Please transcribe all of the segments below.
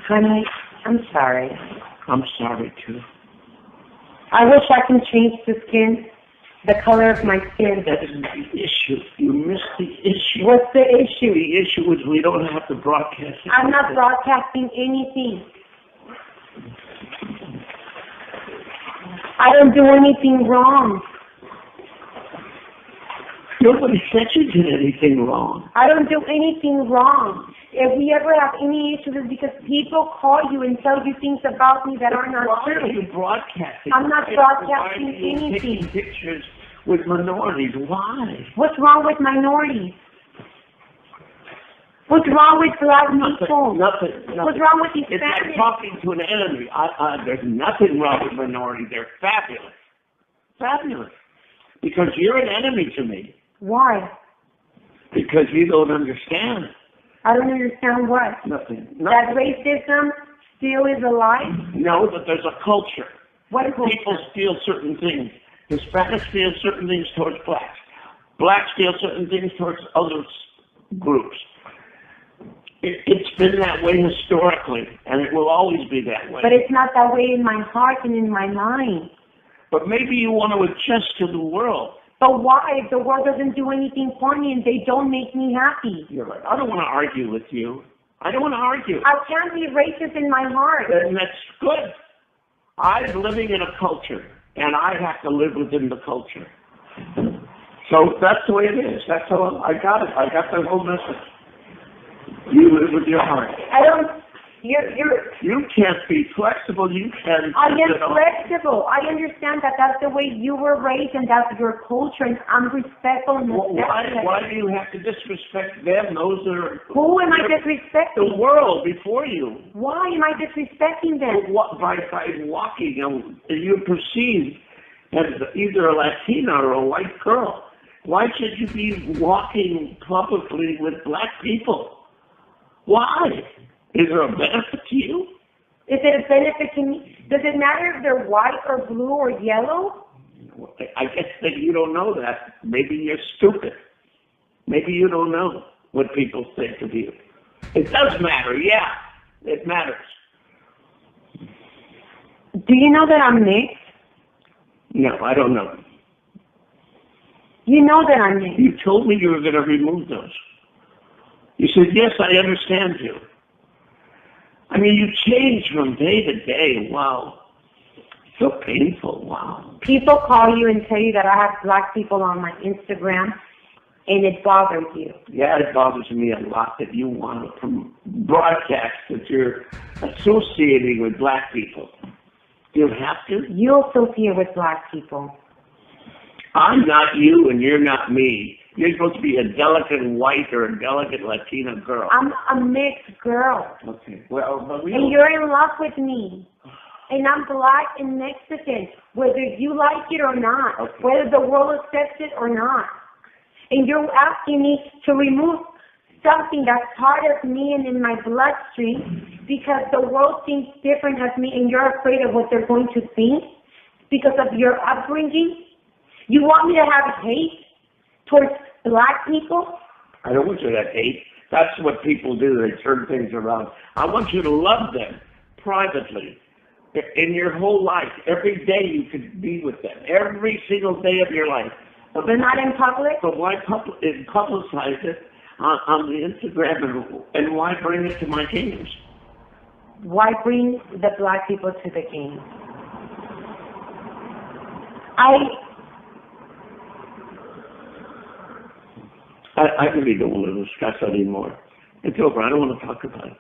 Honey, I'm sorry. I'm sorry, too. I wish I can change the skin, the color of my skin. That isn't the issue. You missed the issue. What's the issue? The issue is we don't have to broadcast it. I'm not broadcasting anything. I don't do anything wrong. Nobody said you did anything wrong. I don't do anything wrong. If we ever have any issues, it's because people call you and tell you things about me that are not true. Why are you broadcasting? I'm not broadcasting Why are you anything. taking pictures with minorities? Why? What's wrong with minorities? What's wrong with black people? Nothing. What's wrong with these It's families? like talking to an enemy. There's nothing wrong with minorities. They're fabulous. Fabulous. Because you're an enemy to me. Why? Because you don't understand. I don't understand what. Nothing. That racism still is alive? No, but there's a culture. What culture? People feel certain things. Hispanics feel certain things towards blacks. Blacks feel certain things towards other groups. It's been that way historically, and it will always be that way. But it's not that way in my heart and in my mind. But maybe you want to adjust to the world. But why? If the world doesn't do anything for me and they don't make me happy. You're right. I don't want to argue with you. I don't want to argue. I can't be racist in my heart. And that's good. I'm living in a culture, and I have to live within the culture. So that's the way it is. That's how I got it. I got the whole message. You live with your heart. I don't. You can't be flexible. You can. I am flexible. I understand that that's the way you were raised and that's your culture, and I'm respectful and why do you have to disrespect them? Those are. Who am I disrespecting? The world before you. Why am I disrespecting them? By walking, you're perceived as either a Latina or a white girl. Why should you be walking publicly with black people? Why? Is there a benefit to you? Is it a benefit to me? Does it matter if they're white or blue or yellow? I guess that you don't know that. Maybe you're stupid. Maybe you don't know what people think of you. It does matter, yeah. It matters. Do you know that I'm mixed? No, I don't know. You know that I'm mixed. You told me you were going to remove those. You said, yes, I understand you. I mean, you change from day to day. Wow. So painful. Wow. People call you and tell you that I have black people on my Instagram, and it bothers you. Yeah, it bothers me a lot that you want to broadcast that you're associating with black people. Do you have to? You associate with black people. I'm not you and you're not me. You're supposed to be a delicate white or a delicate Latina girl. I'm a mixed girl. Okay. Well, but and you're in love with me. And I'm black and Mexican, whether you like it or not, okay. Whether the world accepts it or not. And you're asking me to remove something that's part of me and in my bloodstream because the world thinks different of me and you're afraid of what they're going to think because of your upbringing. You want me to have hate towards black people? I don't want you to have hate. That's what people do. They turn things around. I want you to love them privately. In your whole life, every day you could be with them. Every single day of your life. But not in public? But why publicize it on the Instagram and why bring it to my games? Why bring the black people to the games? I really don't want to discuss it anymore. It's over. I don't want to talk about it.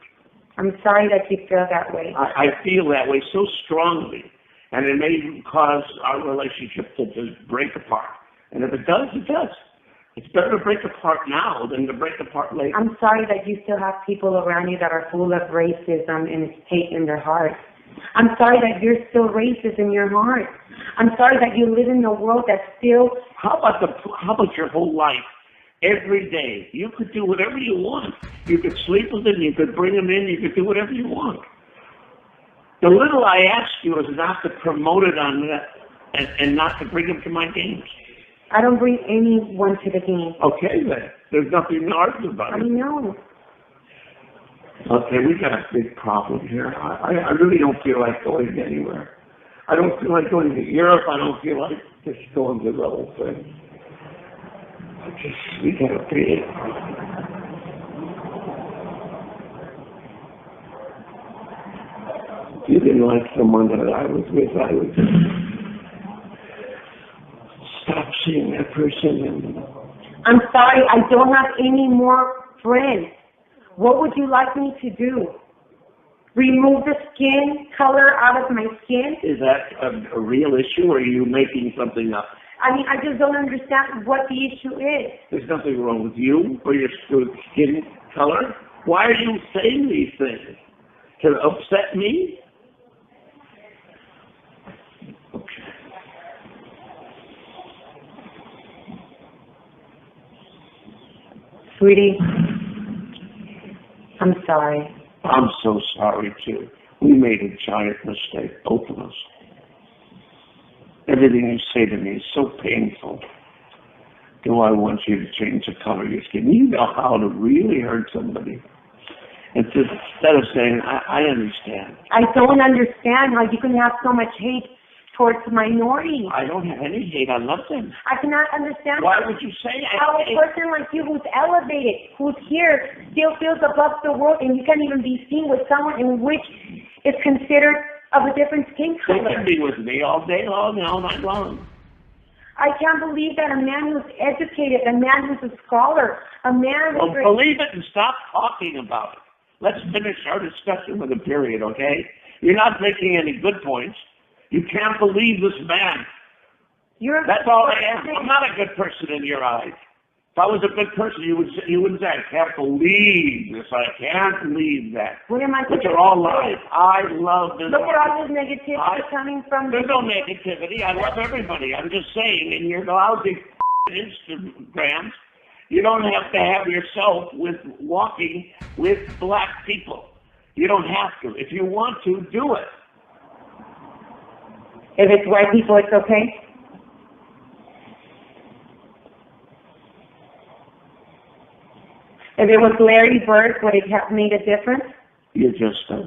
I'm sorry that you feel that way. I feel that way so strongly, and it may cause our relationship to just break apart. And if it does, it does. It's better to break apart now than to break apart later. I'm sorry that you still have people around you that are full of racism and hate in their hearts. I'm sorry that you're still racist in your heart. I'm sorry that you live in a world that's still... How about your whole life? Every day, you could do whatever you want. You could sleep with them, you could bring them in, you could do whatever you want. The little I ask you is not to promote it on that and not to bring them to my games. I don't bring anyone to the game. Okay, then. There's nothing to argue about. I know. Okay, we got a big problem here. I really don't feel like going anywhere. I don't feel like going to Europe. I don't feel like just going to the whole thing. We got to pay it. If you didn't like someone that I was with, I would stop seeing that person. And I'm sorry, I don't have any more friends. What would you like me to do? Remove the skin color out of my skin? Is that a real issue, or are you making something up? I mean, I just don't understand what the issue is. There's nothing wrong with you or your skin color. Why are you saying these things? To upset me? Okay. Sweetie, I'm sorry. I'm so sorry, too. We made a giant mistake, both of us. Everything you say to me is so painful. Do I want you to change the color of your skin? You know how to really hurt somebody. And just, instead of saying, I understand. I don't understand how you can have so much hate towards minorities. I don't have any hate. I love them. I cannot understand. Why would you say that? How a person like you who's elevated, who's here, still feels above the world, and you can't even be seen with someone in which is considered of a different skin color. They can be with me all day long and all night long. I can't believe that a man who's educated, a man who's a scholar, a man who's... Well, believe it and stop talking about it. Let's finish our discussion with a period, okay? You're not making any good points. You can't believe this man. That's all I am. I'm not a good person in your eyes. If I was a good person, you wouldn't say, I can't believe this. I can't believe that. What am I supposed to Which are all lies. I love this. Look at all this negativity coming from... There's no negativity. I love everybody. I'm just saying, in your lousy Instagrams, you don't have to have yourself walking with black people. You don't have to. If you want to, do it. If it's white people, it's okay? If it was Larry Bird, would it have made a difference? You're just a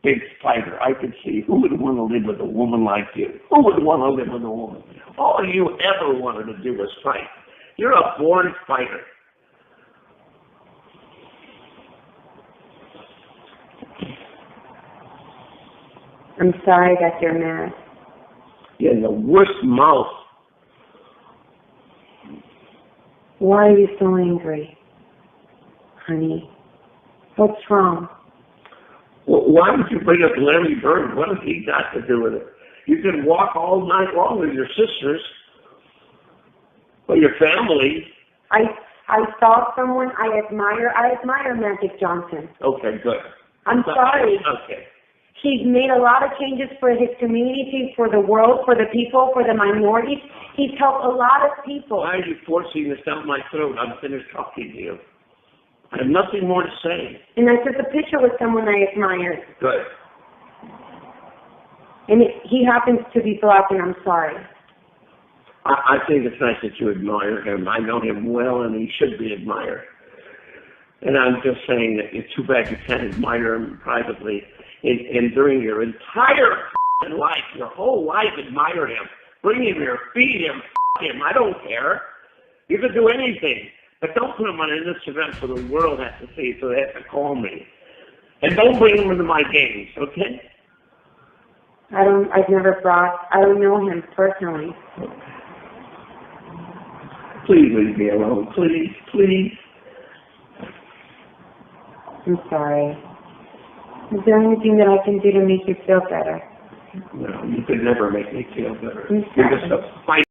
big fighter. I could see who would want to live with a woman like you. Who would want to live with a woman? All you ever wanted to do was fight. You're a born fighter. I'm sorry that you're mad. You're in the worst mouth. Why are you so angry, honey? What's wrong? Well, why would you bring up Larry Bird? What has he got to do with it? You can walk all night long with your sisters or your family. I saw someone I admire. I admire Magic Johnson. Okay, good. I'm sorry. Okay. He's made a lot of changes for his community, for the world, for the people, for the minorities. He's helped a lot of people. Why are you forcing this down my throat? I'm finished talking to you. I have nothing more to say. And I took a picture with someone I admire. Good. And he happens to be black, and I'm sorry. I think it's nice that you admire him. I know him well, and he should be admired. And I'm just saying that it's too bad you can't admire him privately. And during your entire life, your whole life, admire him. Bring him here, feed him, him. I don't care. You can do anything. But don't put him on an Instagram so the world has to see, so they have to call me. And don't bring him into my games, okay? I don't know him personally. Please leave me alone. Please, please. I'm sorry. Is there anything that I can do to make you feel better? No, you could never make me feel better. I'm You're sorry. just a fight.